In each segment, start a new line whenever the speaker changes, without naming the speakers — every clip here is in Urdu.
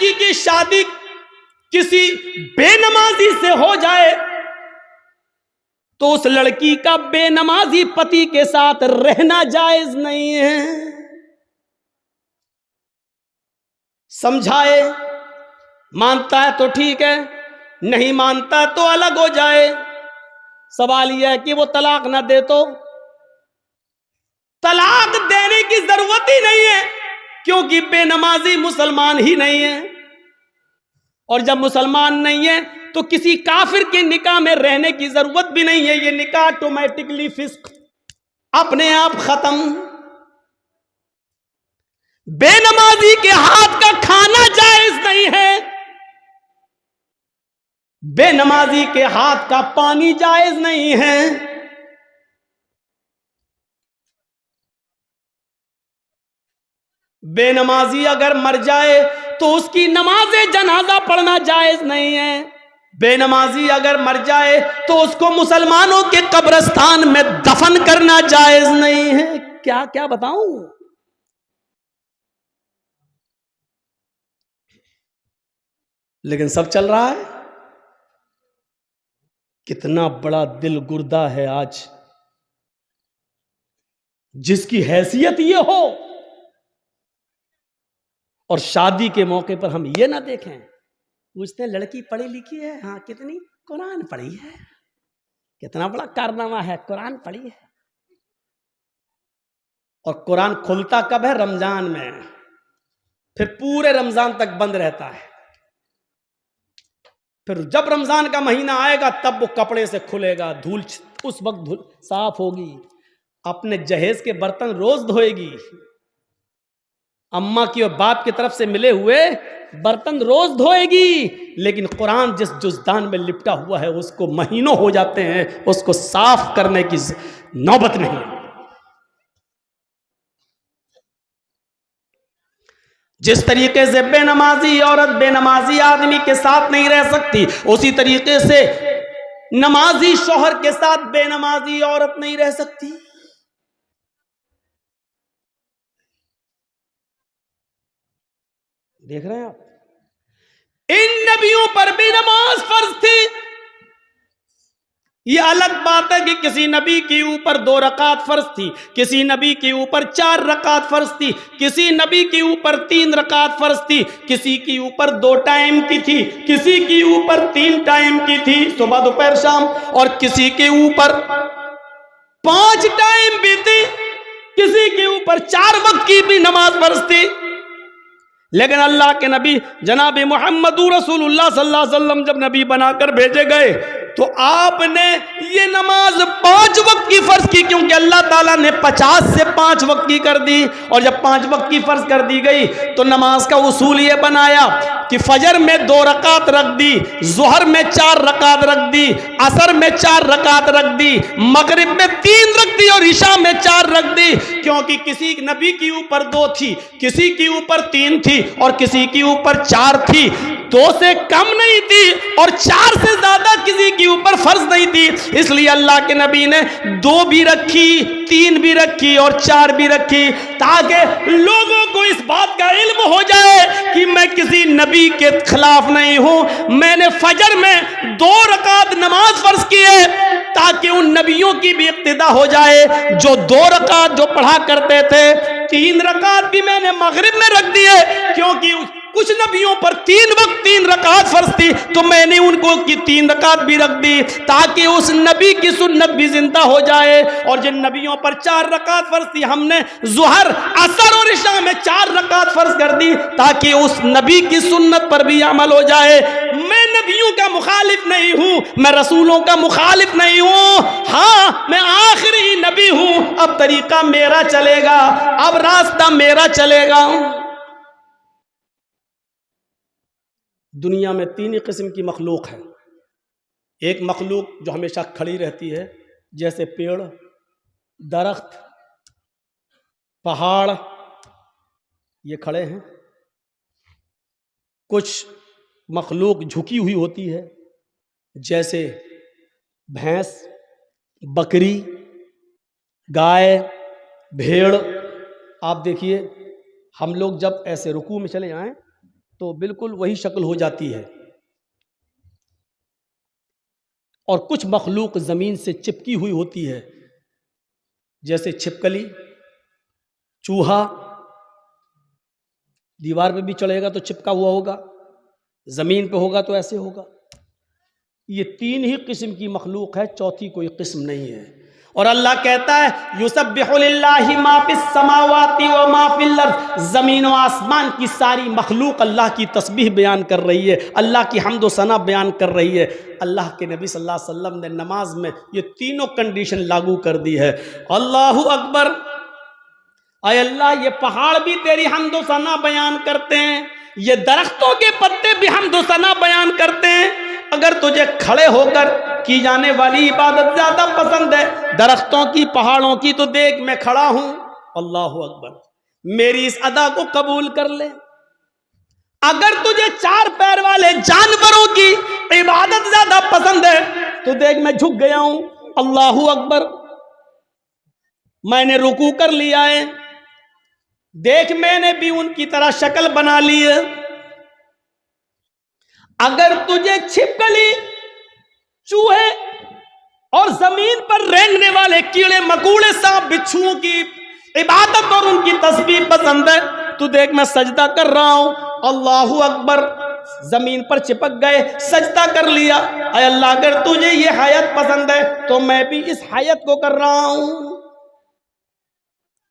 لڑکی کی شادی کسی بے نمازی سے ہو جائے تو اس لڑکی کا بے نمازی پتی کے ساتھ رہنا جائز نہیں ہے. سمجھائے, مانتا ہے تو ٹھیک ہے, نہیں مانتا تو الگ ہو جائے. سوال یہ ہے کہ وہ طلاق نہ دے تو طلاق دینے کی ضرورت ہی نہیں ہے, کیونکہ بے نمازی مسلمان ہی نہیں ہے, اور جب مسلمان نہیں ہے تو کسی کافر کے نکاح میں رہنے کی ضرورت بھی نہیں ہے. یہ نکاح آٹومیٹکلی فسق, اپنے آپ ختم. بے نمازی کے ہاتھ کا کھانا جائز نہیں ہے, بے نمازی کے ہاتھ کا پانی جائز نہیں ہے. بے نمازی اگر مر جائے تو اس کی نماز جنازہ پڑھنا جائز نہیں ہے. بے نمازی اگر مر جائے تو اس کو مسلمانوں کے قبرستان میں دفن کرنا جائز نہیں ہے. کیا کیا بتاؤں. لیکن سب چل رہا ہے. کتنا بڑا دل گردہ ہے آج, جس کی حیثیت یہ ہو اور شادی کے موقع پر ہم یہ نہ دیکھیں. پوچھتے ہیں لڑکی پڑھی لکھی ہے؟ ہاں. کتنی؟ قرآن پڑھی ہے. کتنا بڑا کارنامہ ہے, قرآن پڑھی ہے. اور قرآن کھلتا کب ہے؟ رمضان میں. پھر پورے رمضان تک بند رہتا ہے. پھر جب رمضان کا مہینہ آئے گا تب وہ کپڑے سے کھلے گا, دھول اس وقت صاف ہوگی. اپنے جہیز کے برتن روز دھوئے گی. اماں کی اور باپ کی طرف سے ملے ہوئے برتن روز دھوئے گی. لیکن قرآن جس جزدان میں لپٹا ہوا ہے اس کو مہینوں ہو جاتے ہیں, اس کو صاف کرنے کی نوبت نہیں. جس طریقے سے بے نمازی عورت بے نمازی آدمی کے ساتھ نہیں رہ سکتی, اسی طریقے سے نمازی شوہر کے ساتھ بے نمازی عورت نہیں رہ سکتی. دیکھ رہے ہیں آپ, ان نبیوں پر بھی نماز فرض تھی. یہ الگ بات ہے کہ کسی نبی کے اوپر 2 رکعت فرض تھی, کسی نبی کے اوپر 4 رکعت فرض تھی, کسی نبی کے اوپر 3 رکعت فرض تھی, کسی کے اوپر 2 ٹائم کی تھی, کسی کے اوپر 3 ٹائم کی تھی, صبح دوپہر شام, اور کسی کے اوپر 5 ٹائم بھی تھی, کسی کے اوپر 4 وقت کی بھی نماز فرض تھی. لیکن اللہ کے نبی جناب محمد رسول اللہ صلی اللہ علیہ وسلم جب نبی بنا کر بھیجے گئے تو آپ نے یہ نماز 5 وقت کی فرض کی, کیونکہ اللہ تعالیٰ نے 50 سے 5 وقت کی کر دی. اور جب 5 وقت کی فرض کر دی گئی تو نماز کا اصول یہ بنایا کہ فجر میں 2 رکعت رکھ دی, ظہر میں 4 رکعت رکھ دی, عصر میں 4 رکعت رکھ دی, مغرب میں 3 رکھ دی, اور عشاء میں 4 رکھ دی. کیونکہ کسی نبی کے اوپر 2 تھی, کسی کے اوپر 3 تھی, اور کسی کے اوپر 4 تھی. 2 سے کم نہیں تھی اور 4 سے زیادہ کسی کے اوپر فرض نہیں تھی. اس لیے اللہ کے نبی نے 2 بھی رکھی, 3 بھی رکھی اور 4 بھی رکھی, تاکہ لوگوں کو اس بات کا علم ہو جائے کہ میں کسی نبی کے خلاف نہیں ہوں. میں نے فجر میں 2 رکعت نماز فرض کی ہے تاکہ ان نبیوں کی بھی اقتدا ہو جائے جو 2 رکعت جو پڑھا کرتے تھے. 3 رکعت بھی میں نے مغرب میں رکھ دیے, کیونکہ کچھ نبیوں پر 3 وقت 3 رکعت فرض تھی, تو میں نے ان کو کی 3 رکعت بھی رکھ دی تاکہ اس نبی کی سنت بھی زندہ ہو جائے. اور جن نبیوں پر 4 رکعت فرض تھی ہم نے ظہر, عصر اور عشاء میں 4 رکعت فرض کر دی تاکہ اس نبی کی سنت پر بھی عمل ہو جائے. میں نبیوں کا مخالف نہیں ہوں, میں رسولوں کا مخالف نہیں ہوں, ہاں میں آخری نبی ہوں. اب طریقہ میرا چلے گا, اب راستہ میرا چلے گا. دنیا میں 3 قسم کی مخلوق ہے. ایک مخلوق جو ہمیشہ کھڑی رہتی ہے, جیسے پیڑ, درخت, پہاڑ, یہ کھڑے ہیں. کچھ مخلوق جھکی ہوئی ہوتی ہے, جیسے بھینس, بکری, گائے, بھیڑ. آپ دیکھیے ہم لوگ جب ایسے رکوع میں چلے جائیں تو بالکل وہی شکل ہو جاتی ہے. اور کچھ مخلوق زمین سے چپکی ہوئی ہوتی ہے، جیسے چھپکلی، چوہا دیوار پہ بھی چڑھے گا تو چپکا ہوا ہوگا، زمین پہ ہوگا تو ایسے ہوگا. یہ 3 ہی قسم کی مخلوق ہے، چوتھی کوئی قسم نہیں ہے. اور اللہ کہتا ہے یسبح للہ ما فی السماوات و ما فی الارض، زمین و آسمان کی ساری مخلوق اللہ کی تسبیح بیان کر رہی ہے، اللہ کی حمد و ثنا بیان کر رہی ہے. اللہ کے نبی صلی اللہ علیہ وسلم نے نماز میں یہ تینوں کنڈیشن لاگو کر دی ہے. اللہ اکبر، اے اللہ یہ پہاڑ بھی تیری حمد و ثنا بیان کرتے ہیں، یہ درختوں کے پتے بھی حمد و ثنا بیان کرتے ہیں. اگر تجھے کھڑے ہو کر کی جانے والی عبادت زیادہ پسند ہے درختوں کی، پہاڑوں کی، تو دیکھ میں کھڑا ہوں. اللہ اکبر، میری اس ادا کو قبول کر لے. اگر تجھے 4 پیر والے جانوروں کی عبادت زیادہ پسند ہے تو دیکھ میں جھک گیا ہوں. اللہ اکبر، میں نے رکوع کر لیا ہے، دیکھ میں نے بھی ان کی طرح شکل بنا لی ہے. اگر تجھے چھپکلی، چوہے اور زمین پر رینگنے والے کیڑے مکوڑے، سانپ بچھوؤں کی عبادت اور ان کی تسبیح پسند ہے تو دیکھ میں سجدہ کر رہا ہوں. اللہ اکبر، زمین پر چپک گئے، سجدہ کر لیا. اے اللہ اگر تجھے یہ حیات پسند ہے تو میں بھی اس حیات کو کر رہا ہوں.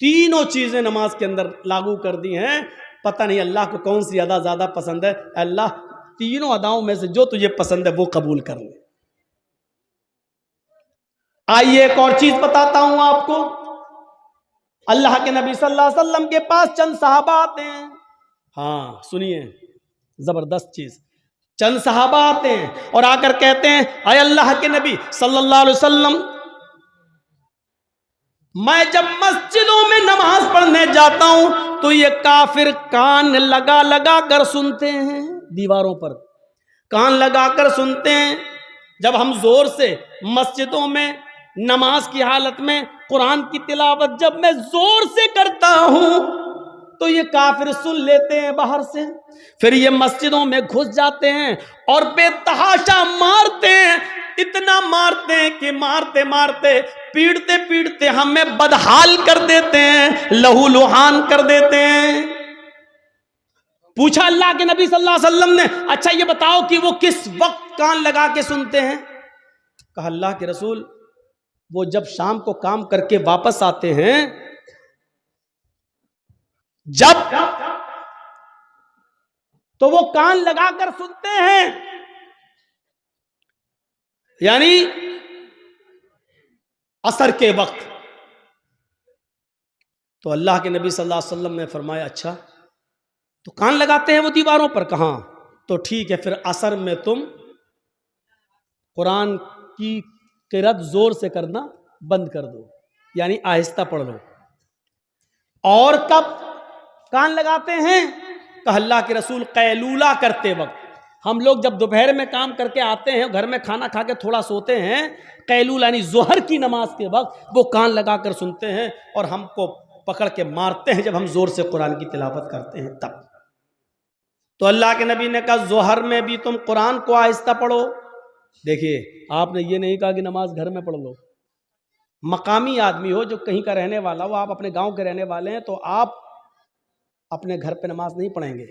تینوں چیزیں نماز کے اندر لاگو کر دی ہیں. پتہ نہیں اللہ کو کون سی ادا زیادہ پسند ہے. اللہ تینوں اداؤں میں سے جو تجھے پسند ہے وہ قبول کر لے. آئیے ایک اور چیز بتاتا ہوں آپ کو. اللہ کے نبی صلی اللہ علیہ وسلم کے پاس چند صحابہ آتے ہیں. ہاں سنیے، زبردست چیز. چند صحابہ آتے ہیں اور آ کر کہتے ہیں اے اللہ کے نبی صلی اللہ علیہ وسلم، میں جب مسجدوں میں نماز پڑھنے جاتا ہوں تو یہ کافر کان لگا لگا کر سنتے ہیں، دیواروں پر کان لگا کر سنتے ہیں. جب ہم زور سے مسجدوں میں نماز کی حالت میں قرآن کی تلاوت جب میں زور سے کرتا ہوں تو یہ کافر سن لیتے ہیں باہر سے، پھر یہ مسجدوں میں گھس جاتے ہیں اور بے تحاشا مارتے ہیں. اتنا مارتے ہیں کہ مارتے مارتے پیڑتے پیڑتے ہمیں بدحال کر دیتے ہیں، لہو لہان کر دیتے ہیں. پوچھا اللہ کے نبی صلی اللہ علیہ وسلم نے اچھا یہ بتاؤ کہ وہ کس وقت کان لگا کے سنتے ہیں؟ کہا اللہ کے رسول وہ جب شام کو کام کر کے واپس آتے ہیں، جب تو وہ کان لگا کر سنتے ہیں. یعنی عصر کے وقت. تو اللہ کے نبی صلی اللہ علیہ وسلم نے فرمایا اچھا تو کان لگاتے ہیں وہ دیواروں پر؟ کہاں. تو ٹھیک ہے پھر عصر میں تم قرآن کی قرأت زور سے کرنا بند کر دو، یعنی آہستہ پڑھ لو. اور کب کان لگاتے ہیں؟ کہ اللہ کے رسول قیلولہ کرتے وقت. ہم لوگ جب دوپہر میں کام کر کے آتے ہیں، گھر میں کھانا کھا کے تھوڑا سوتے ہیں، قیلولہ یعنی ظہر کی نماز کے وقت وہ کان لگا کر سنتے ہیں اور ہم کو پکڑ کے مارتے ہیں جب ہم زور سے قرآن کی تلاوت کرتے ہیں تب. تو اللہ کے نبی نے کہا ظہر میں بھی تم قرآن کو آہستہ پڑھو. دیکھیے آپ نے یہ نہیں کہا کہ نماز گھر میں پڑھ لو. مقامی آدمی ہو جو کہیں کا رہنے والا ہو، آپ اپنے گاؤں کے رہنے والے ہیں تو آپ اپنے گھر پہ نماز نہیں پڑھیں گے.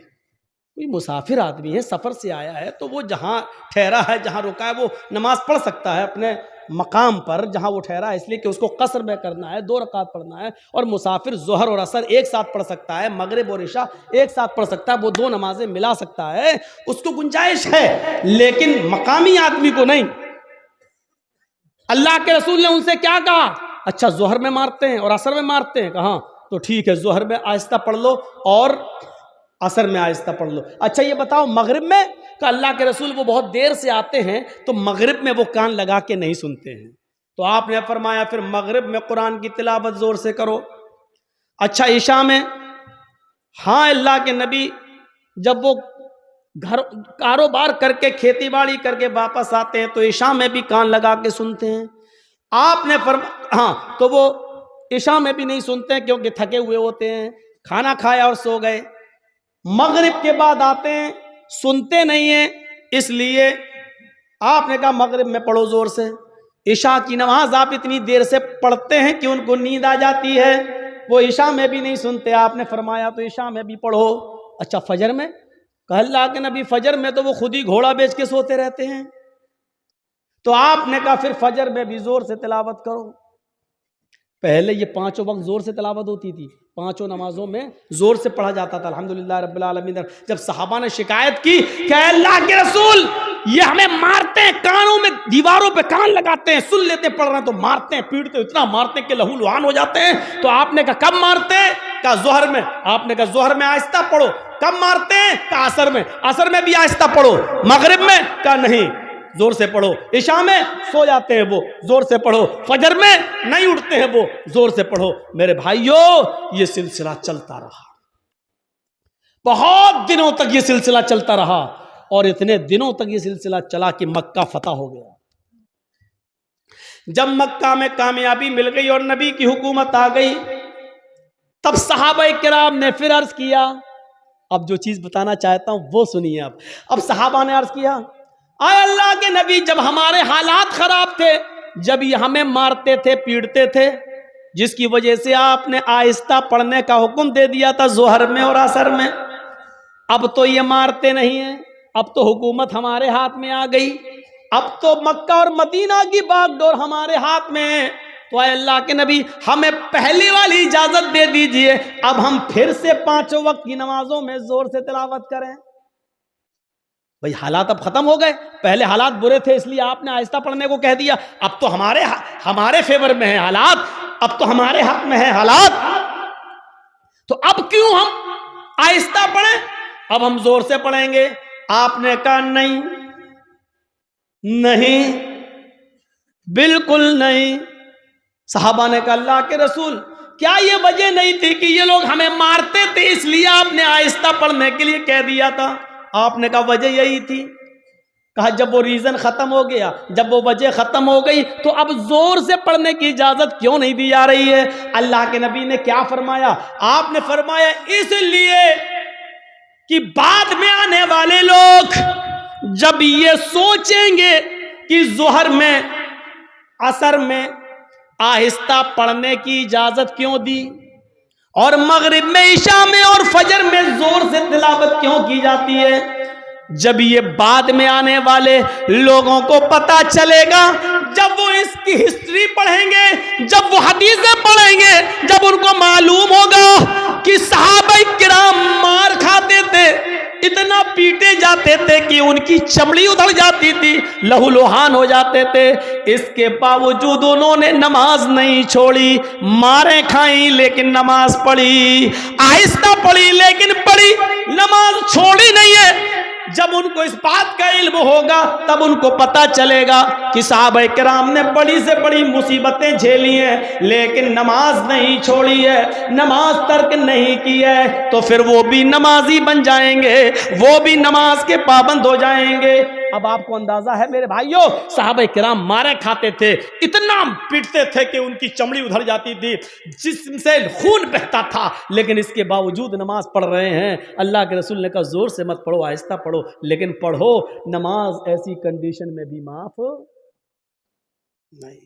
کوئی مسافر آدمی ہے، سفر سے آیا ہے تو وہ جہاں ٹھہرا ہے، جہاں رکا ہے، وہ نماز پڑھ سکتا ہے اپنے مقام پر جہاں وہ ٹھہرا ہے، اس لیے کہ اس کو قصر میں کرنا ہے، 2 رکعت پڑھنا ہے. اور مسافر ظہر اور عصر ایک ساتھ پڑھ سکتا ہے، مغرب اور عشاء ایک ساتھ پڑھ سکتا ہے، وہ 2 نمازیں ملا سکتا ہے، اس کو گنجائش ہے. لیکن مقامی آدمی کو نہیں. اللہ کے رسول نے ان سے کیا کہا؟ اچھا ظہر میں مارتے ہیں اور عصر میں مارتے ہیں. کہاں؟ تو ٹھیک ہے ظہر میں آہستہ پڑھ لو اور عصر میں آہستہ پڑھ لو. اچھا یہ بتاؤ مغرب میں؟ کہ اللہ کے رسول وہ بہت دیر سے آتے ہیں تو مغرب میں وہ کان لگا کے نہیں سنتے ہیں. تو آپ نے فرمایا پھر مغرب میں قرآن کی تلاوت زور سے کرو. اچھا عشاء میں؟ ہاں اللہ کے نبی جب وہ گھر کاروبار کر کے کھیتی باڑی کر کے واپس آتے ہیں تو عشاء میں بھی کان لگا کے سنتے ہیں. آپ نے ہاں تو وہ عشاء میں بھی نہیں سنتے ہیں کیونکہ تھکے ہوئے ہوتے ہیں، کھانا کھایا اور سو گئے. مغرب کے بعد آتے ہیں سنتے نہیں ہیں، اس لیے آپ نے کہا مغرب میں پڑھو زور سے. عشاء کی نماز آپ اتنی دیر سے پڑھتے ہیں کہ ان کو نیند آ جاتی ہے، وہ عشاء میں بھی نہیں سنتے. آپ نے فرمایا تو عشاء میں بھی پڑھو. اچھا فجر میں؟ کہا اللہ کے نبی فجر میں تو وہ خود ہی گھوڑا بیچ کے سوتے رہتے ہیں. تو آپ نے کہا پھر فجر میں بھی زور سے تلاوت کرو. پہلے یہ 5 وقت زور سے تلاوت ہوتی تھی، 5 نمازوں میں زور سے پڑھا جاتا تھا الحمدللہ رب العالمین. جب صحابہ نے شکایت کی کہ اے اللہ کے رسول یہ ہمیں مارتے ہیں، کانوں میں دیواروں پہ کان لگاتے ہیں، سن لیتے پڑھ رہے ہیں تو مارتے ہیں، پیٹتے ہیں، اتنا مارتے ہیں کہ لہو لہان ہو جاتے ہیں. تو آپ نے کہا کب مارتے ہیں؟ کہا ظہر میں. آپ نے کہا ظہر میں آہستہ پڑھو. کب مارتے ہیں؟ کہا عصر میں. عصر میں بھی آہستہ پڑھو. مغرب میں؟ کہا نہیں زور سے پڑھو. عشاء میں سو جاتے ہیں وہ، زور سے پڑھو. فجر میں نہیں اٹھتے ہیں وہ، زور سے پڑھو. میرے بھائیوں یہ سلسلہ چلتا رہا، بہت دنوں تک یہ سلسلہ چلتا رہا، اور اتنے دنوں تک یہ سلسلہ چلا کہ مکہ فتح ہو گیا. جب مکہ میں کامیابی مل گئی اور نبی کی حکومت آ گئی، تب صحابہ کرام نے پھر عرض کیا. اب جو چیز بتانا چاہتا ہوں وہ سنیے. اب صحابہ نے عرض کیا اے اللہ کے نبی جب ہمارے حالات خراب تھے، جب یہ ہمیں مارتے تھے پیٹتے تھے، جس کی وجہ سے آپ نے آہستہ پڑھنے کا حکم دے دیا تھا ظہر میں اور عصر میں، اب تو یہ مارتے نہیں ہیں، اب تو حکومت ہمارے ہاتھ میں آ گئی، اب تو مکہ اور مدینہ کی باغ ڈور ہمارے ہاتھ میں ہے، تو اے اللہ کے نبی ہمیں پہلی والی اجازت دے دیجئے، اب ہم پھر سے 5 وقت کی نمازوں میں زور سے تلاوت کریں. بھئی حالات اب ختم ہو گئے، پہلے حالات برے تھے اس لیے آپ نے آہستہ پڑھنے کو کہہ دیا، اب تو ہمارے فیور میں ہیں حالات، اب تو ہمارے حق میں ہیں حالات، تو اب کیوں ہم آہستہ پڑھیں، اب ہم زور سے پڑھیں گے. آپ نے کہا نہیں نہیں بالکل نہیں. صحابہ نے کہا اللہ کے رسول کیا یہ وجہ نہیں تھی کہ یہ لوگ ہمیں مارتے تھے اس لیے آپ نے آہستہ پڑھنے کے لیے کہہ دیا تھا؟ آپ نے کہا وجہ یہی تھی. کہا جب وہ ریزن ختم ہو گیا، جب وہ وجہ ختم ہو گئی تو اب زور سے پڑھنے کی اجازت کیوں نہیں دی جا رہی ہے؟ اللہ کے نبی نے کیا فرمایا؟ آپ نے فرمایا اس لیے کہ بعد میں آنے والے لوگ جب یہ سوچیں گے کہ ظہر میں عصر میں آہستہ پڑھنے کی اجازت کیوں دی، اور مغرب میں عشاء میں اور فجر میں زور سے تلاوت کیوں کی جاتی ہے، جب یہ بعد میں آنے والے لوگوں کو پتا چلے گا، جب وہ اس کی ہسٹری پڑھیں گے، جب وہ حدیثیں پڑھیں گے، جب ان کو معلوم ہوگا کہ صحابہ کرام مار کھاتے تھے، اتنا پیٹے جاتے تھے کہ ان کی چمڑی ادھڑ جاتی تھی، لہو لہان ہو جاتے تھے، اس کے باوجود انہوں نے نماز نہیں چھوڑی، ماریں کھائیں لیکن نماز پڑھی، آہستہ پڑھی لیکن پڑھی، نماز چھوڑی نہیں ہے. جب ان کو اس بات کا علم ہوگا تب ان کو پتا چلے گا کہ صحابہ کرام نے بڑی سے بڑی مصیبتیں جھیلی ہیں لیکن نماز نہیں چھوڑی ہے، نماز ترک نہیں کی ہے، تو پھر وہ بھی نمازی بن جائیں گے، وہ بھی نماز کے پابند ہو جائیں گے. اب آپ کو اندازہ ہے میرے بھائیوں صحابہ کرام مارے کھاتے تھے، اتنا پیٹتے تھے کہ ان کی چمڑی ادھر جاتی تھی، جسم سے خون بہتا تھا، لیکن اس کے باوجود نماز پڑھ رہے ہیں. اللہ کے رسول نے کہا زور سے مت پڑھو، آہستہ پڑھو، لیکن پڑھو. نماز ایسی کنڈیشن میں بھی معاف نہیں.